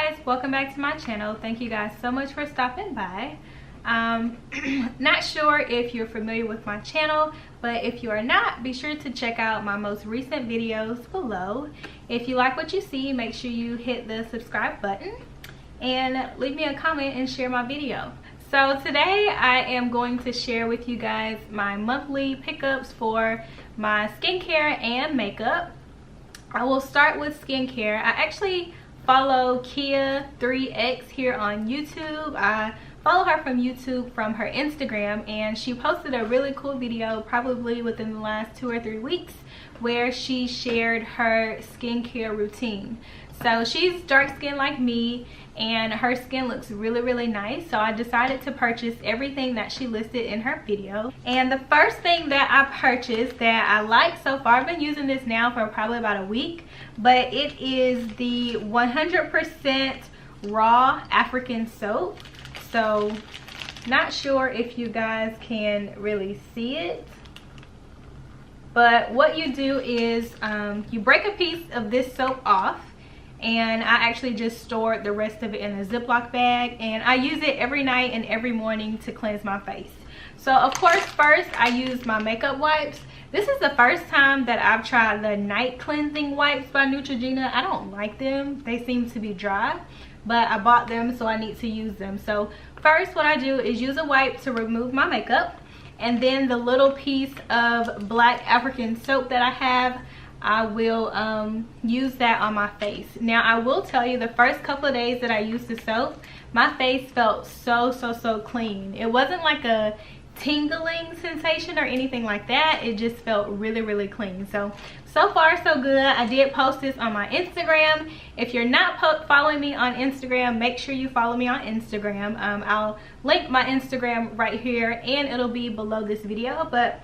guys, welcome back to my channel. Thank you guys so much for stopping by. Not sure if you're familiar with my channel, but if you are not, be sure to check out my most recent videos below. If you like what you see, make sure you hit the subscribe button and leave me a comment and share my video. So today I am going to share with you guys my monthly pickups for my skincare and makeup. I will start with skincare. I actually follow Kia 3X here on YouTube. I follow her from YouTube from her Instagram, and she posted a really cool video probably within the last 2 or 3 weeks where she shared her skincare routine. So she's dark skinned like me, and her skin looks really nice, so I decided to purchase everything that she listed in her video. And the first thing that I purchased that I like so far, I've been using this now for probably about a week, but it is the 100% raw African soap. So not sure if you guys can really see it, but what you do is you break a piece of this soap off, and I actually just stored the rest of it in a Ziploc bag, and I use it every night and every morning to cleanse my face. So of course, first I use my makeup wipes. This is the first time that I've tried the night cleansing wipes by Neutrogena. I don't like them. They seem to be dry, but I bought them, so I need to use them. So first what I do is use a wipe to remove my makeup, and then the little piece of black African soap that I have, I will use that on my face. Now I will tell you, the first couple of days that I used the soap, my face felt so clean. It wasn't like a tingling sensation or anything like that. It just felt really clean. So far so good. I did post this on my Instagram. If you're not following me on Instagram, make sure you follow me on Instagram. I'll link my Instagram right here, and it'll be below this video. But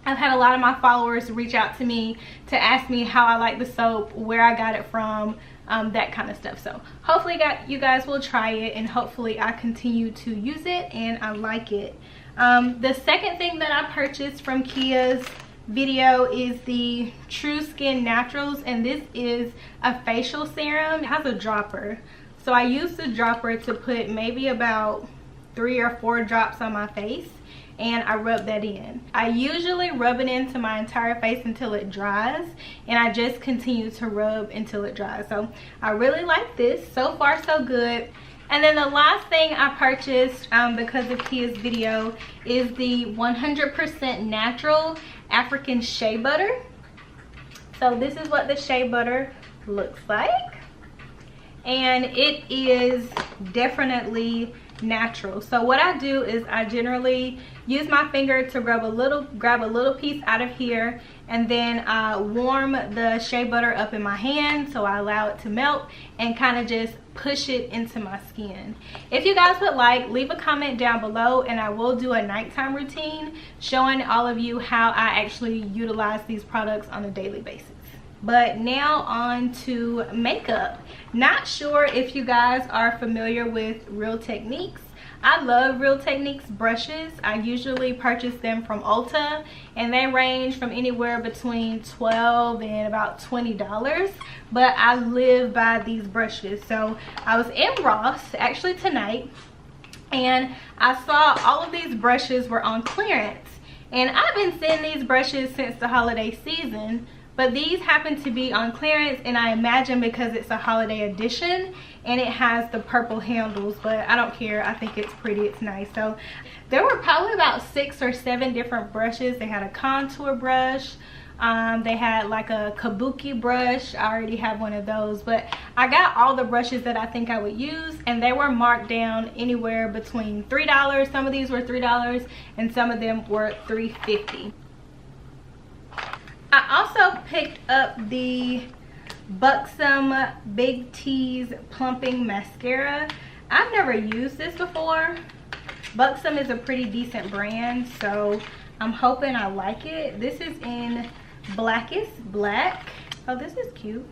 I've had a lot of my followers reach out to me to ask me how I like the soap, where I got it from, that kind of stuff. So hopefully you guys will try it, and hopefully I continue to use it and I like it. The second thing that I purchased from Kia's video is the True Skin Naturals, and this is a facial serum. It has a dropper, so I use the dropper to put maybe about 3 or 4 drops on my face, and I rub that in. I usually rub it into my entire face until it dries, and I just continue to rub until it dries. So I really like this. So far so good. And then the last thing I purchased because of Kia's video is the 100% natural African shea butter. So this is what the shea butter looks like, and it is definitely natural. So what I do is I generally use my finger to grab a little piece out of here, and then I warm the shea butter up in my hand, so I allow it to melt and kind of just push it into my skin. If you guys would like, leave a comment down below, and I will do a nighttime routine showing all of you how I actually utilize these products on a daily basis. But now on to makeup. Not sure if you guys are familiar with Real Techniques. I love Real Techniques brushes. I usually purchase them from Ulta, and they range from anywhere between $12 and about $20, but I live by these brushes. So I was in Ross actually tonight, and I saw all of these brushes were on clearance, and I've been seeing these brushes since the holiday season, but these happen to be on clearance, and I imagine because it's a holiday edition and it has the purple handles, but I don't care. I think it's pretty, it's nice. So there were probably about 6 or 7 different brushes. They had a contour brush, they had like a kabuki brush. I already have one of those, but I got all the brushes that I think I would use, and they were marked down anywhere between $3. Some of these were $3 and some of them were $3.50. I also picked up the Buxom Big T's Plumping Mascara. I've never used this before. Buxom is a pretty decent brand, so I'm hoping I like it. This is in Blackest Black. Oh, this is cute.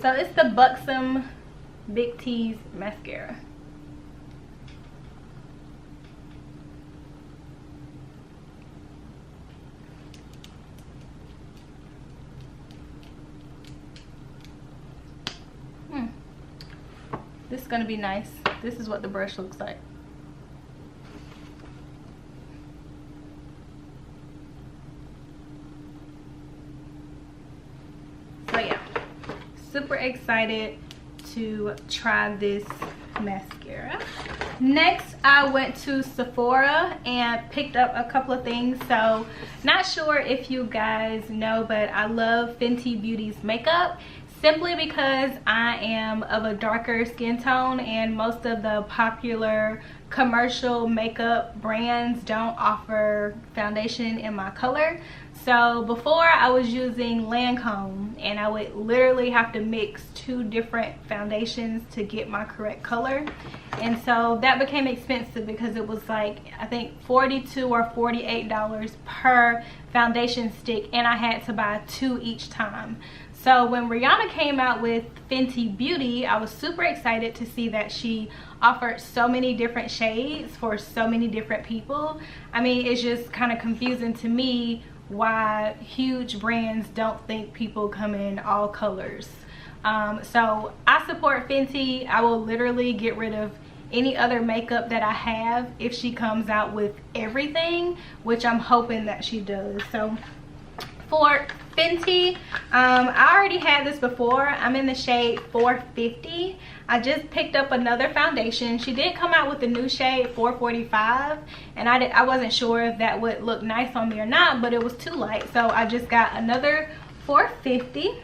So it's the Buxom Big T's Mascara. This is gonna be nice. This is what the brush looks like. So yeah, super excited to try this mascara. Next, I went to Sephora and picked up a couple of things. So not sure if you guys know, but I love Fenty Beauty's makeup, simply because I am of a darker skin tone and most of the popular commercial makeup brands don't offer foundation in my color. So before, I was using Lancome and I would literally have to mix 2 different foundations to get my correct color, and so that became expensive because it was like, I think $42 or $48 per foundation stick, and I had to buy 2 each time. So when Rihanna came out with Fenty Beauty, I was super excited to see that she offered so many different shades for so many different people. I mean, it's just kind of confusing to me why huge brands don't think people come in all colors. So I support Fenty. I will literally get rid of any other makeup that I have if she comes out with everything, which I'm hoping that she does. So for Fenty, I already had this before. I'm in the shade 450. I just picked up another foundation. She did come out with the new shade 445, and I wasn't sure if that would look nice on me or not, but it was too light, so I just got another 450.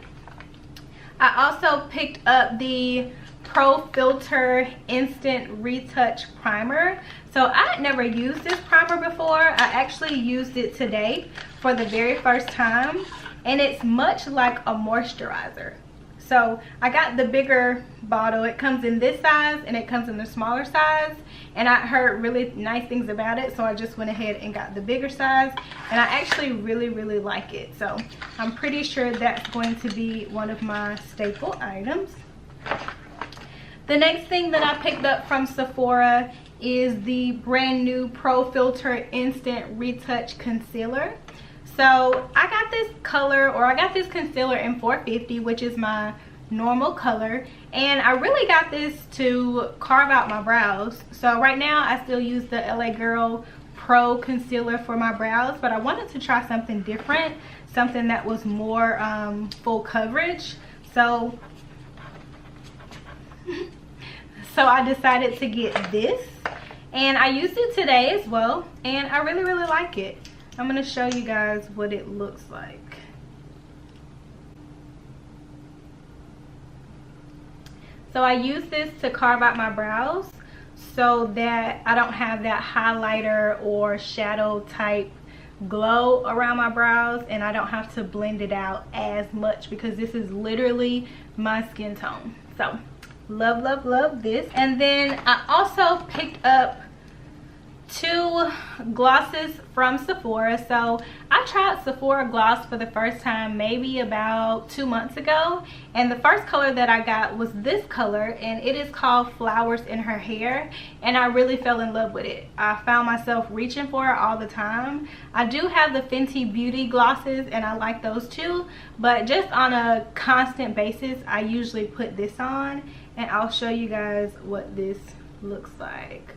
I also picked up the Pro Filter Instant Retouch Primer. So I had never used this primer before. I actually used it today for the very first time, and it's much like a moisturizer. So I got the bigger bottle. It comes in this size and it comes in the smaller size, and I heard really nice things about it, so I just went ahead and got the bigger size, and I actually really like it. So I'm pretty sure that's going to be one of my staple items. The next thing that I picked up from Sephora is the brand new Pro Filter Instant Retouch Concealer. So I got this color, or I got this concealer in 450, which is my normal color, and I really got this to carve out my brows. So right now I still use the LA Girl Pro Concealer for my brows, but I wanted to try something different, something that was more full coverage. So I decided to get this, and I used it today as well, and I really like it. I'm going to show you guys what it looks like. So I use this to carve out my brows so that I don't have that highlighter or shadow type glow around my brows, and I don't have to blend it out as much because this is literally my skin tone. So love this. And then I also picked up 2 glosses from Sephora. So I tried Sephora gloss for the first time maybe about 2 months ago, and the first color that I got was this color, and it is called Flowers in Her Hair, and I really fell in love with it. I found myself reaching for it all the time. I do have the Fenty Beauty glosses, and I like those too, but just on a constant basis I usually put this on, and I'll show you guys what this looks like.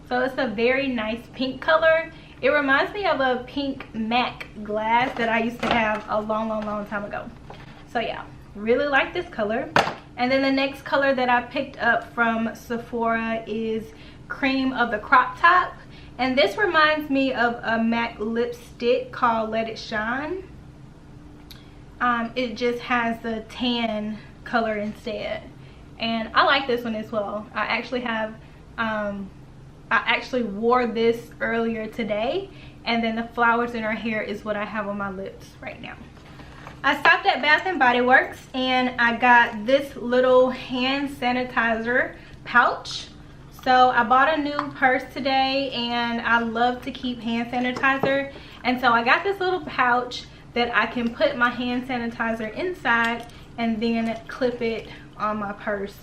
So it's a very nice pink color. It reminds me of a pink MAC glass that I used to have a long time ago. So yeah, really like this color. And then the next color that I picked up from Sephora is Cream of the Crop Top. And this reminds me of a MAC lipstick called Let It Shine. It just has the tan color instead. And I like this one as well. I actually wore this earlier today, and then the Flowers in Her Hair is what I have on my lips right now. I stopped at Bath & Body Works and I got this little hand sanitizer pouch. So I bought a new purse today, and I love to keep hand sanitizer, and so I got this little pouch that I can put my hand sanitizer inside and then clip it on my purse.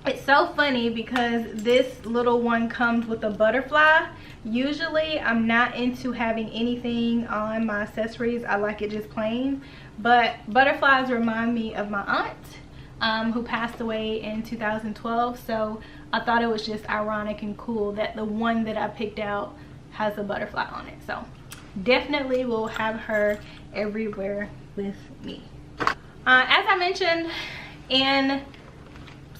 It's so funny because this little one comes with a butterfly. Usually I'm not into having anything on my accessories. I like it just plain, but butterflies remind me of my aunt. who passed away in 2012. So I thought it was just ironic and cool that the one that I picked out has a butterfly on it. So definitely will have her everywhere with me. As I mentioned in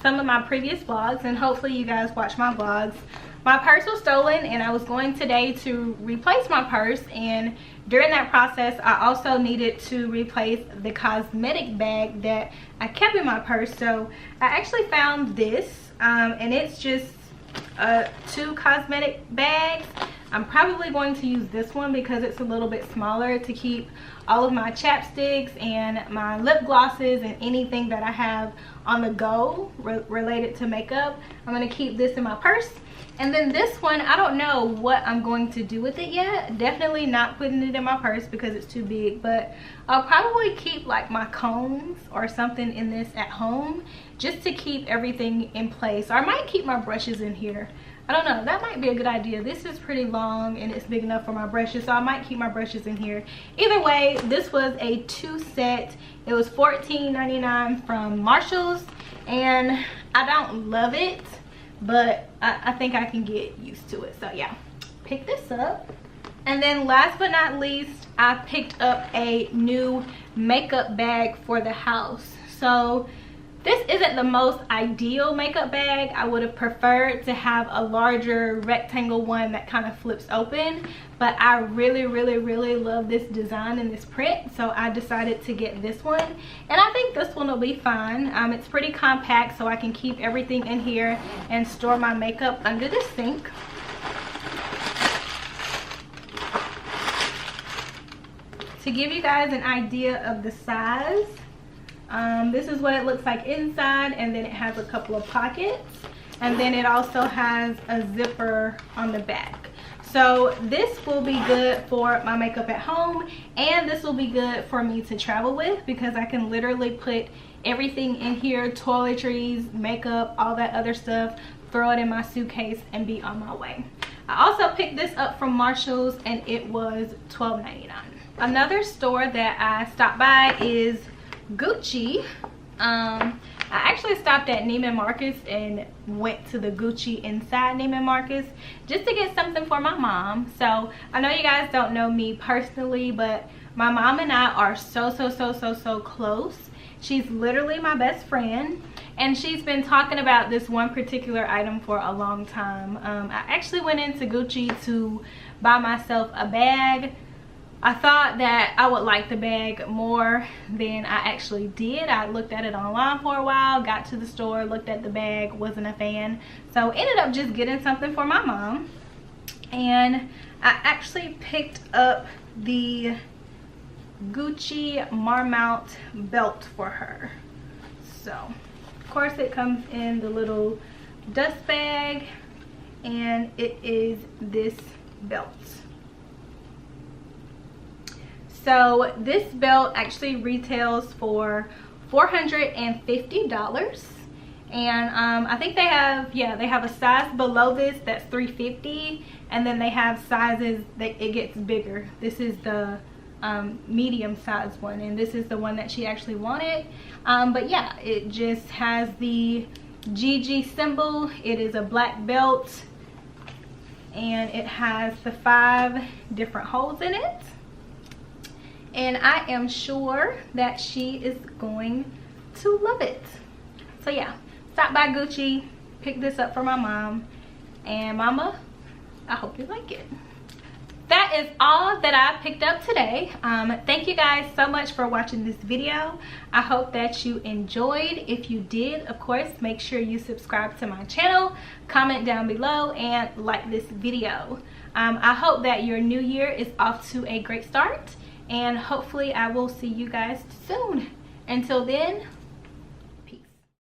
some of my previous vlogs, and hopefully you guys watch my vlogs, my purse was stolen and I was going today to replace my purse, and during that process I also needed to replace the cosmetic bag that I kept in my purse. So I actually found this and it's just 2 cosmetic bags. I'm probably going to use this one because it's a little bit smaller to keep all of my chapsticks and my lip glosses and anything that I have on the go related to makeup. I'm going to keep this in my purse. And then this one, I don't know what I'm going to do with it yet. Definitely not putting it in my purse because it's too big, but I'll probably keep like my combs or something in this at home just to keep everything in place. Or I might keep my brushes in here. I don't know, that might be a good idea. This is pretty long and it's big enough for my brushes, so I might keep my brushes in here. Either way, this was a 2 set. It was $14.99 from Marshall's, and I don't love it, but I think I can get used to it. So yeah, pick this up. And then last but not least, I picked up a new makeup bag for the house. So this isn't the most ideal makeup bag. I would have preferred to have a larger rectangle one that kind of flips open, but I really love this design and this print, so I decided to get this one, and I think this one will be fine. It's pretty compact, so I can keep everything in here and store my makeup under the sink. To give you guys an idea of the size, this is what it looks like inside, and then it has a couple of pockets, and then it also has a zipper on the back. So this will be good for my makeup at home, and this will be good for me to travel with because I can literally put everything in here, toiletries, makeup, all that other stuff, throw it in my suitcase and be on my way. I also picked this up from Marshall's and it was $12.99. Another store that I stopped by is Gucci. I actually stopped at Neiman Marcus and went to the Gucci inside Neiman Marcus just to get something for my mom. So I know you guys don't know me personally, but my mom and I are so close. She's literally my best friend, and she's been talking about this one particular item for a long time. I actually went into Gucci to buy myself a bag. I thought that I would like the bag more than I actually did. I looked at it online for a while, got to the store, looked at the bag, wasn't a fan. So ended up just getting something for my mom. And I actually picked up the Gucci Marmont belt for her. So, of course it comes in the little dust bag, and it is this belt. So this belt actually retails for $450, and I think they have, yeah, they have a size below this that's $350, and then they have sizes that it gets bigger. This is the medium size one, and this is the one that she actually wanted. But yeah, it just has the GG symbol. It is a black belt, and it has the 5 different holes in it. And I am sure that she is going to love it. So yeah, stop by Gucci, pick this up for my mom, and mama, I hope you like it. That is all that I picked up today. Thank you guys so much for watching this video. I hope that you enjoyed. If you did, of course, make sure you subscribe to my channel, comment down below, and like this video. I hope that your new year is off to a great start, and hopefully I will see you guys soon. Until then,